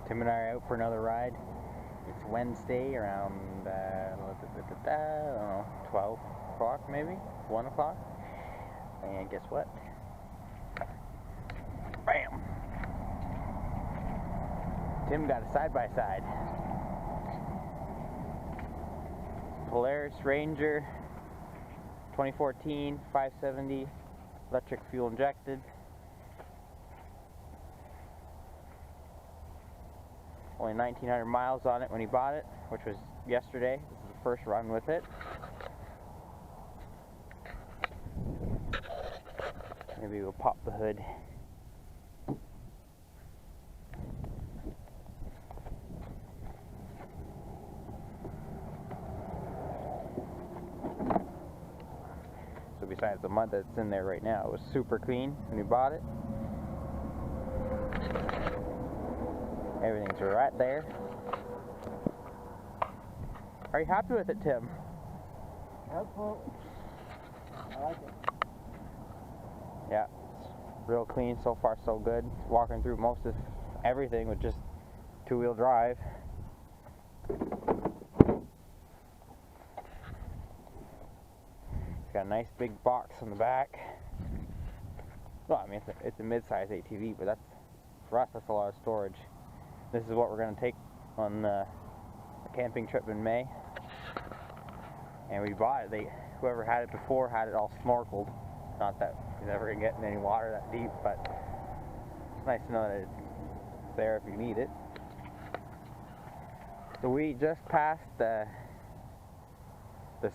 Tim and I are out for another ride. It's Wednesday around, I don't know, 12 o'clock maybe? 1 o'clock? And guess what? Bam! Tim got a side-by-side. Polaris Ranger 2014 570 electric fuel injected. Only 1,900 miles on it when he bought it, which was yesterday. This is the first run with it. Maybe we'll pop the hood. So besides the mud that's in there right now, it was super clean when we bought it. Everything's right there. Are you happy with it, Tim? Helpful. I like it. Yeah, it's real clean so far, so good. Walking through most of everything with just two-wheel drive. It's got a nice big box on the back. Well, I mean, it's a mid-size ATV, but that's, for us, that's a lot of storage. This is what we're going to take on a camping trip in May. And we bought it. Whoever had it before had it all snorkeled. Not that you're never going to get in any water that deep, but it's nice to know that it's there if you need it. So we just passed the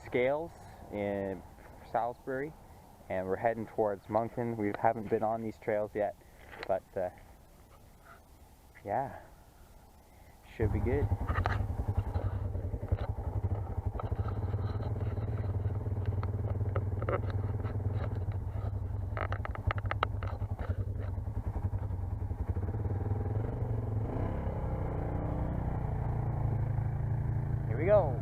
scales in Salisbury, and we're heading towards Moncton. We haven't been on these trails yet, but yeah. Should be good. Here we go.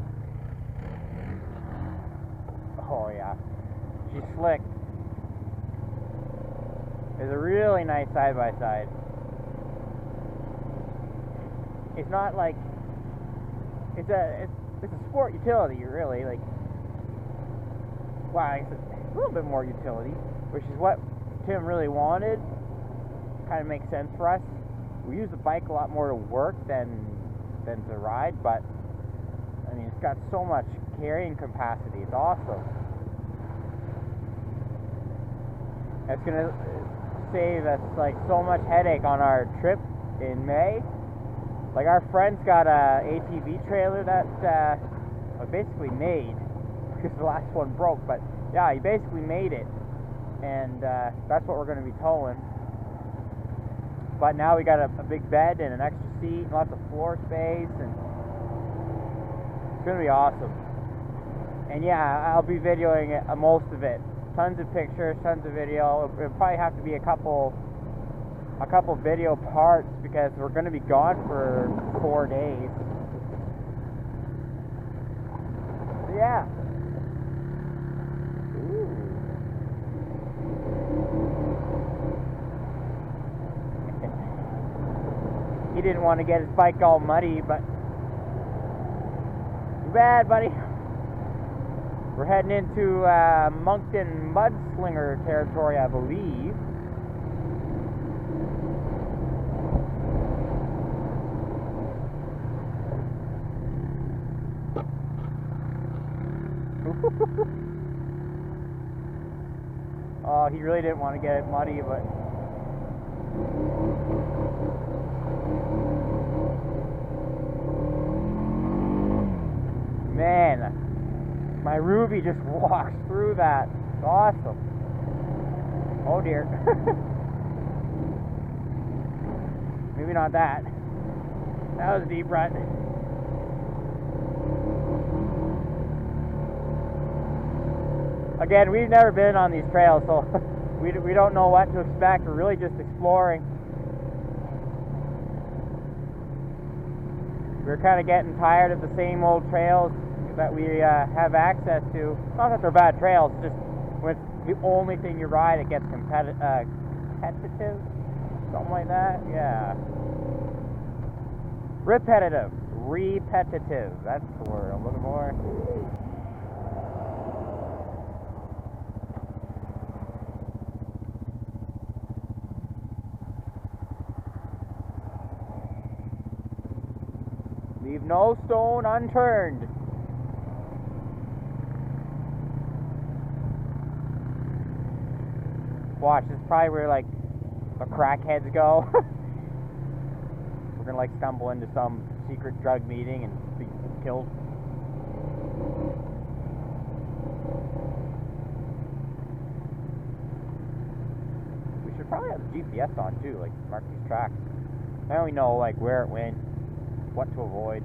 Oh yeah, she's slick. It's a really nice side-by-side. It's not like it's a sport utility, really. Like, wow, it's a little bit more utility, which is what Tim really wanted. Kind of makes sense for us. We use the bike a lot more to work than to ride, but I mean, it's got so much carrying capacity. It's awesome. It's gonna save us like so much headache on our trip in May. Like, our friend's got a ATV trailer that I basically made, because the last one broke, but yeah, he basically made it, and that's what we're going to be towing. But now we got a big bed and an extra seat and lots of floor space, and it's going to be awesome. And yeah, I'll be videoing it, most of it. Tons of pictures, tons of video. It'll probably have to be a couple video parts because we're going to be gone for 4 days. So yeah. Ooh. He didn't want to get his bike all muddy, but too bad, buddy. We're heading into Moncton mudslinger territory, I believe. Oh, he really didn't want to get it muddy, but man, my Ruby just walks through that. It's awesome. Oh dear. Maybe not that. That was a deep rut. Again, we've never been on these trails, so we don't know what to expect. We're really just exploring. We're kind of getting tired of the same old trails that we have access to. Not that they're bad trails, just when it's the only thing you ride, it gets competitive, something like that. Yeah. Repetitive. Repetitive. That's the word I'm looking for. Leave no stone unturned. Watch, this is probably where like the crackheads go. We're gonna like stumble into some secret drug meeting and be killed. We should probably have the GPS on too, like mark these tracks. Now we know like where it went, what to avoid.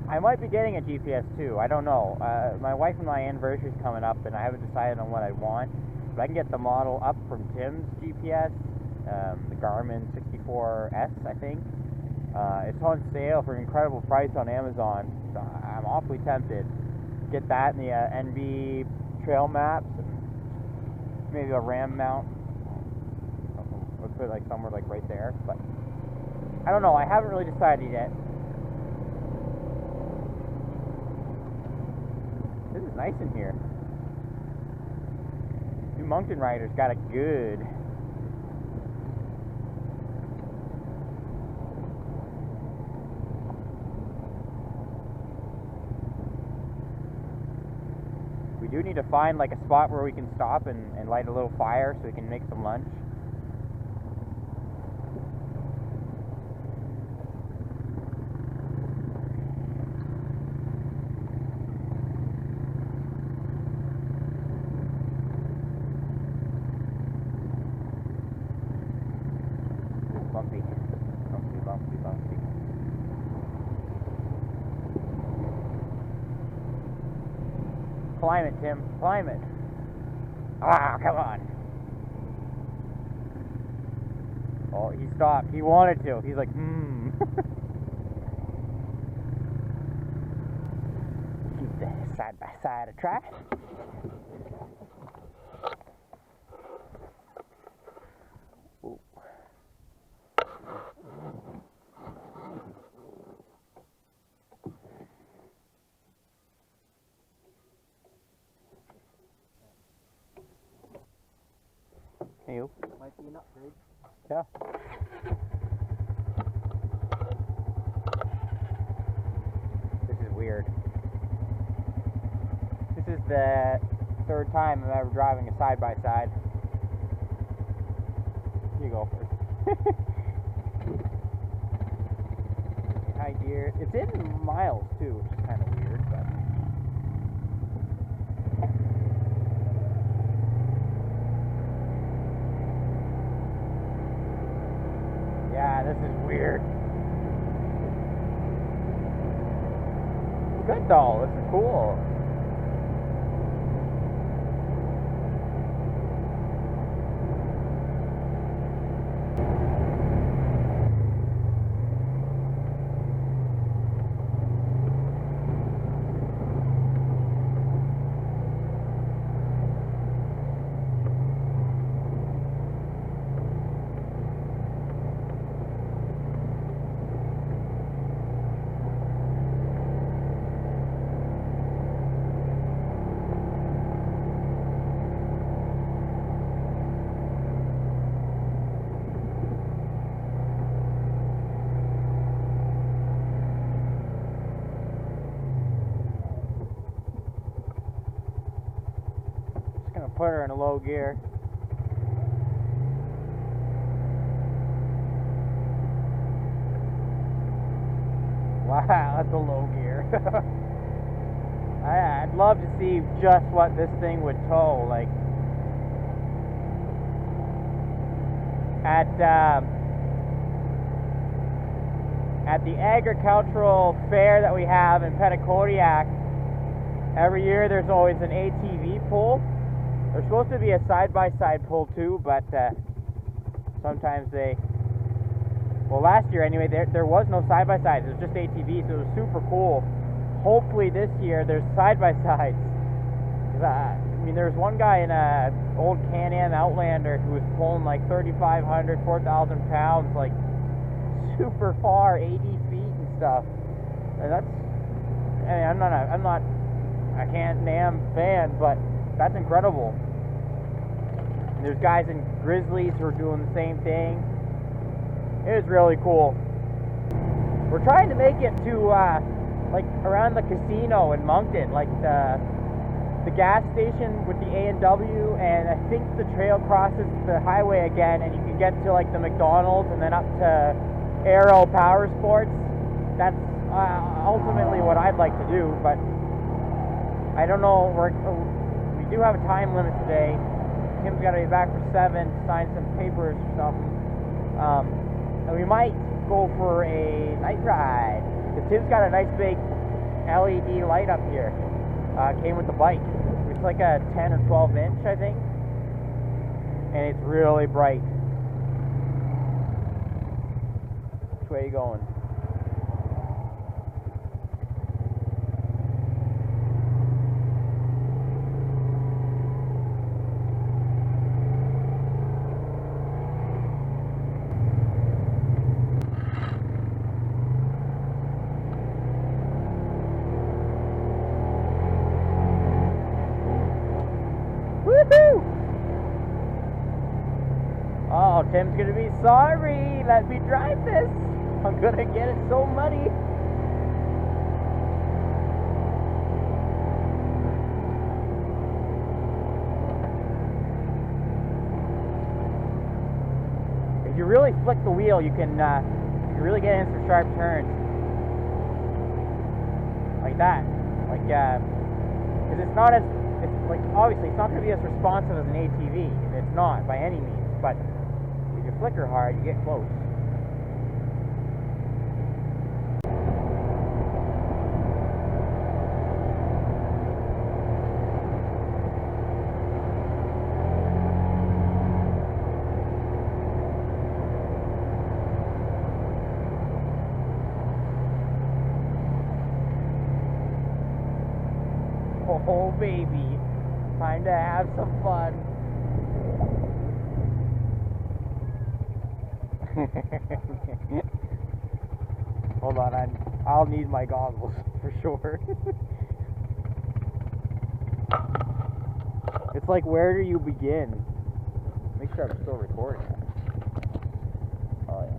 I might be getting a GPS too, I don't know. My wife and my anniversary is coming up and I haven't decided on what I want. But I can get the model up from Tim's GPS, the Garmin 64S I think. It's on sale for an incredible price on Amazon, so I'm awfully tempted. Get that and the NB trail maps, and maybe a RAM mount. I'll put it like somewhere like right there, but I don't know, I haven't really decided yet. This is nice in here. New Moncton Riders got it good. We do need to find like a spot where we can stop and light a little fire so we can make some lunch. Bumpy, bumpy, bumpy, bumpy. Climb it, Tim. Climb it. Ah, come on. Oh, he stopped. He wanted to. He's like, Keep the side by side a try. Ooh. Hey, Might be an upgrade. yeah. This is weird. This is the third time I'm ever driving a side-by-side. You go first. High gear. It's in miles too, which is kind of weird, but... Yeah, this is weird. It's good though, this is cool. Put her in a low gear. Wow, that's a low gear. I'd love to see just what this thing would tow. Like at the agricultural fair that we have in Petitcodiac, every year there's always an ATV pull. There's supposed to be a side-by-side pull too, but sometimes they... Well, last year anyway, there was no side-by-sides. It was just ATVs, so it was super cool. Hopefully this year there's side-by-sides. I mean, there was one guy in a old Can-Am Outlander who was pulling like 3,500, 4,000 pounds, like super far, 80 feet and stuff. And that's, I mean, I'm not a Can-Am fan, but that's incredible. And there's guys in Grizzlies who are doing the same thing. It is really cool. We're trying to make it to like around the casino in Moncton, like the gas station with the A&W, and I think the trail crosses the highway again, and you can get to like the McDonald's and then up to Aero Power Sports. That's ultimately what I'd like to do, but I don't know. We do have a time limit today. Tim's got to be back for 7 to sign some papers or something, and we might go for a night ride. Because Tim's got a nice big LED light up here. Came with the bike. It's like a 10 or 12 inch, I think, and it's really bright. Which way are you going? Woohoo! Oh, Tim's gonna be sorry. Let me drive this. I'm gonna get it so muddy. If you really flick the wheel, you can really get in some sharp turns. Like that. Like, because it's not as, it's like, obviously it's not going to be as responsive as an ATV, and it's not by any means, but if you flicker hard, you get close. Oh baby, time to have some fun. Hold on, I'll need my goggles for sure. It's like, where do you begin? Make sure I'm still recording. Oh yeah.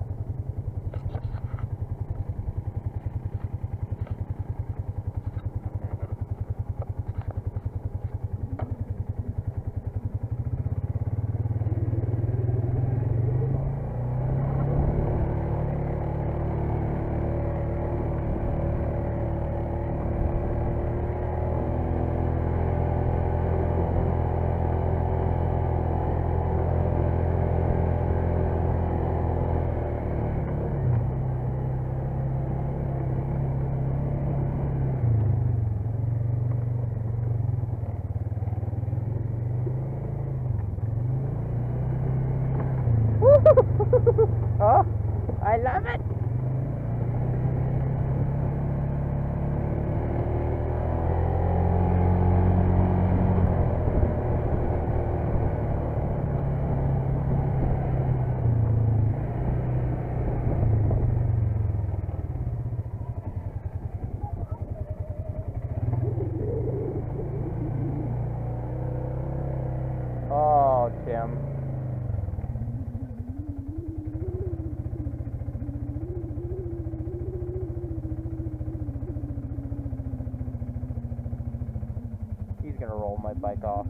Oh, I love it. Oh, Tim. Gonna roll my bike off.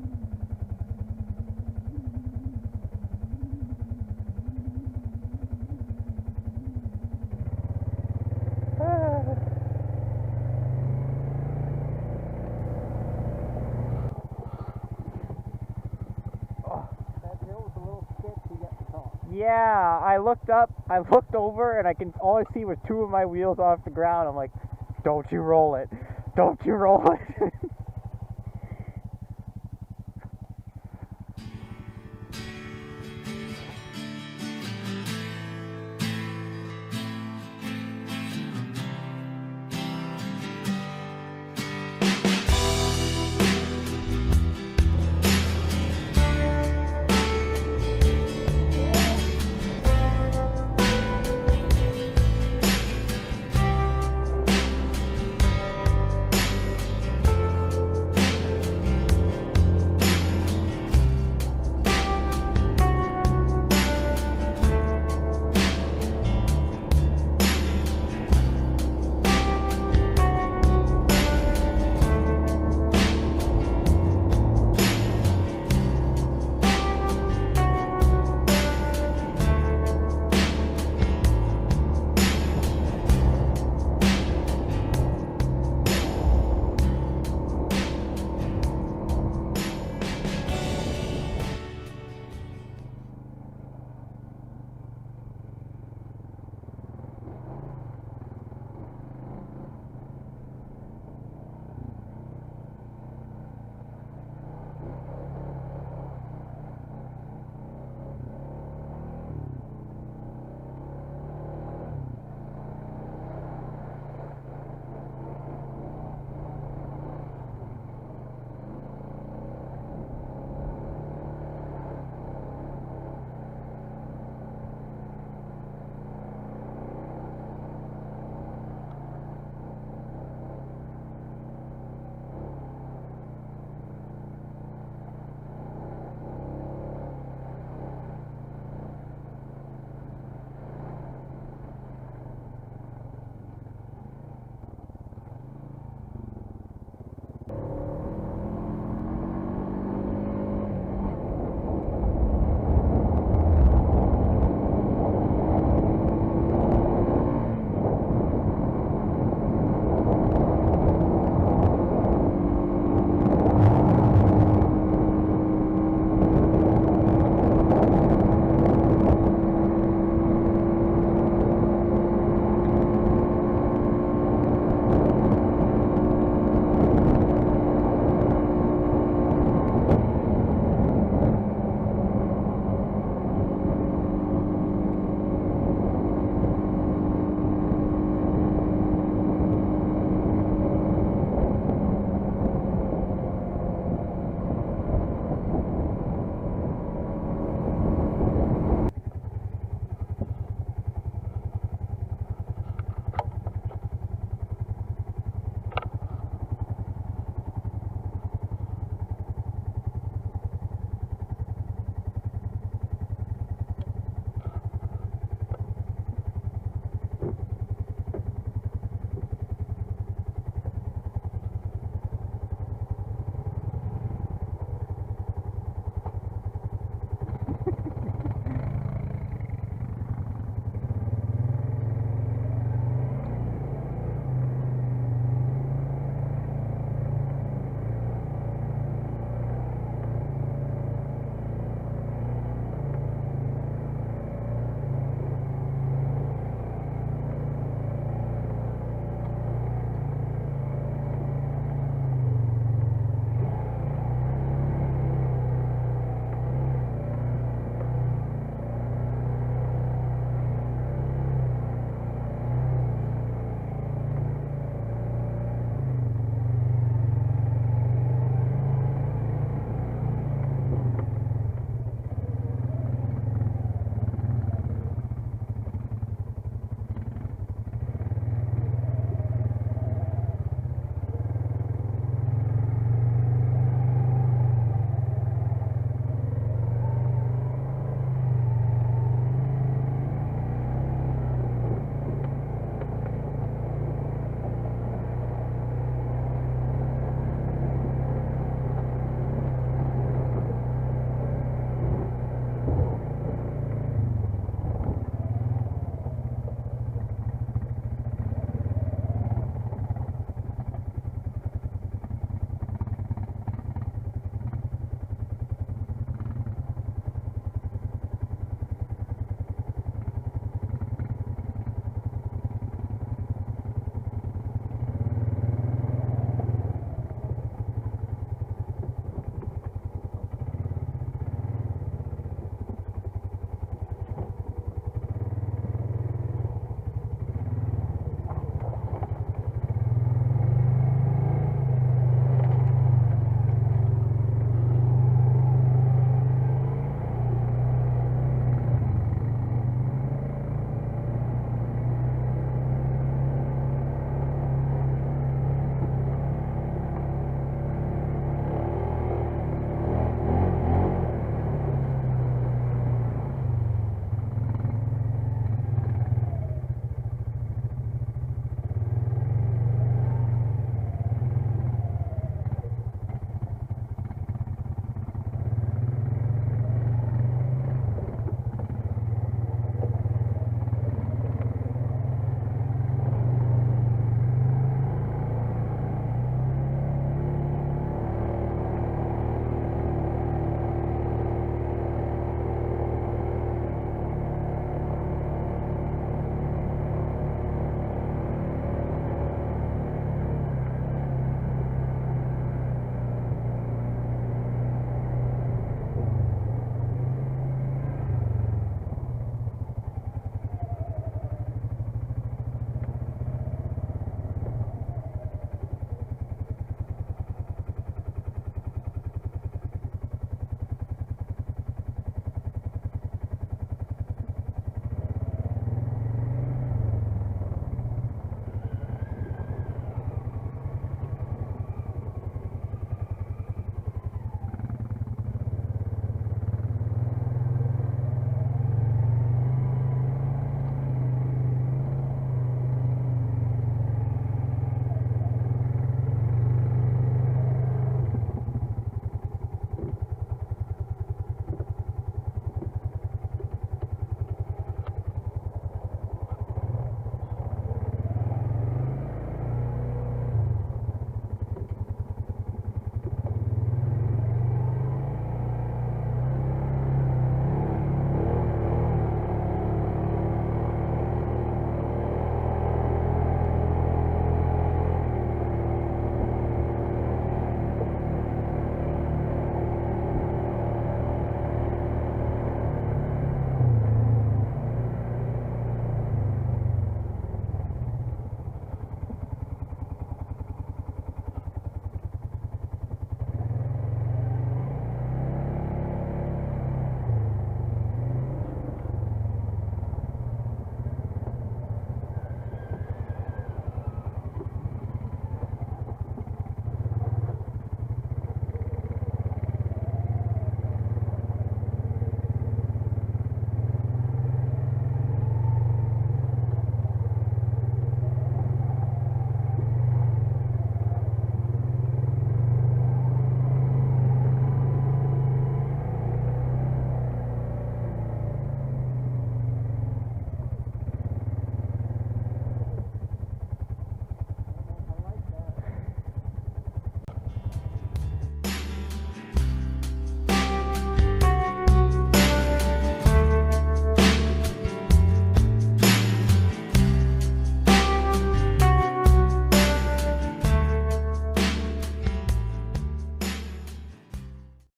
Yeah, I looked over, and all I see was 2 of my wheels off the ground. I'm like, don't you roll it. Don't you roll it.